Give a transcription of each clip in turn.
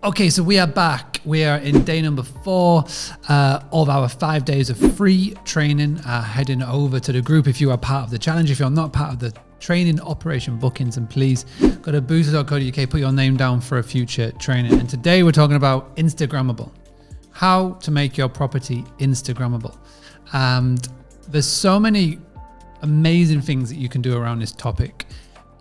Okay, so we are back. We are in day number 4 of our 5 days of free training. Heading over to the group if you are part of the challenge. If you're not part of the training operation bookings, and please go to boostly.co.uk, put your name down for a future training. And today we're talking about Instagrammable. How to make your property Instagrammable. And there's so many amazing things that you can do around this topic.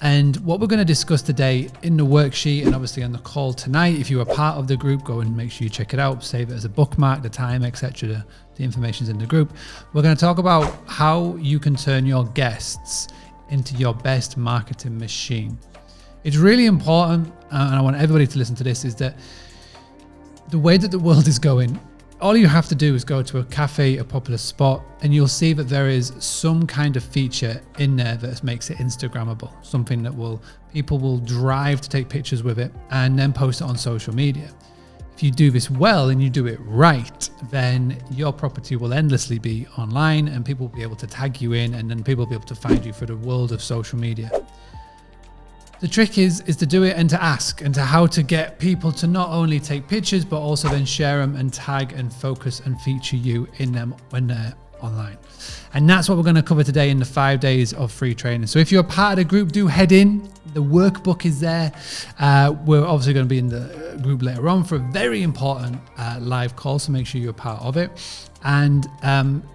And what we're going to discuss today in the worksheet and obviously on the call tonight, if you are part of the group, go and make sure you check it out, save it as a bookmark, the time, etc. The information's in the group. We're going to talk about how you can turn your guests into your best marketing machine. It's really important, and I want everybody to listen to this, is that the way that the world is going, all you have to do is go to a cafe, a popular spot, and you'll see that there is some kind of feature in there that makes it Instagrammable. Something that people will drive to take pictures with it and then post it on social media. If you do this well and you do it right, then your property will endlessly be online and people will be able to tag you in, and then people will be able to find you for the world of social media. The trick is to do it and to ask, and to how to get people to not only take pictures, but also then share them and tag and focus and feature you in them when they're online. And that's what we're going to cover today in the 5 days of free training. So if you're part of the group, do head in. The workbook is there. We're obviously going to be in the group later on for a very important live call, so make sure you're part of it. And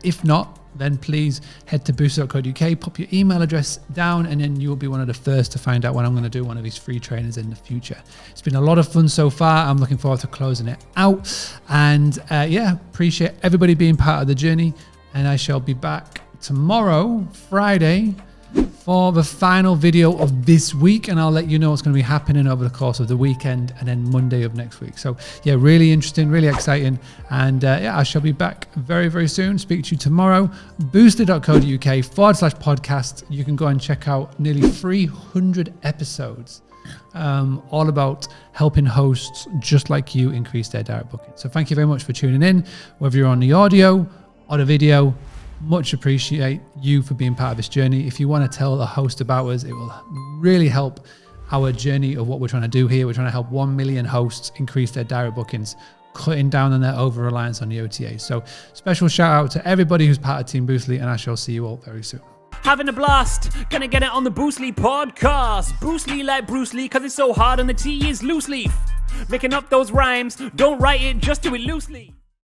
if not, then please head to boostly.co.uk, pop your email address down, and then you'll be one of the first to find out when I'm going to do one of these free trainings in the future. It's been a lot of fun so far. I'm looking forward to closing it out. And appreciate everybody being part of the journey. And I shall be back tomorrow, Friday, for the final video of this week, and I'll let you know what's going to be happening over the course of the weekend and then Monday of next week. So yeah, really interesting, really exciting, and I shall be back very, very soon. Speak to you tomorrow. boostly.co.uk/podcast. You can go and check out nearly 300 episodes all about helping hosts just like you increase their direct booking. So thank you very much for tuning in, whether you're on the audio or the video. Much appreciate you for being part of this journey. If you want to tell a host about us, it will really help our journey of what we're trying to do here. We're trying to help 1 million hosts increase their direct bookings, cutting down on their over-reliance on the OTA. So special shout out to everybody who's part of Team Boostly, and I shall see you all very soon. Having a blast, gonna get it on the Boostly podcast. Boostly like Bruce Lee, cause it's so hard and the T is loose leaf. Making up those rhymes, don't write it, just do it loosely.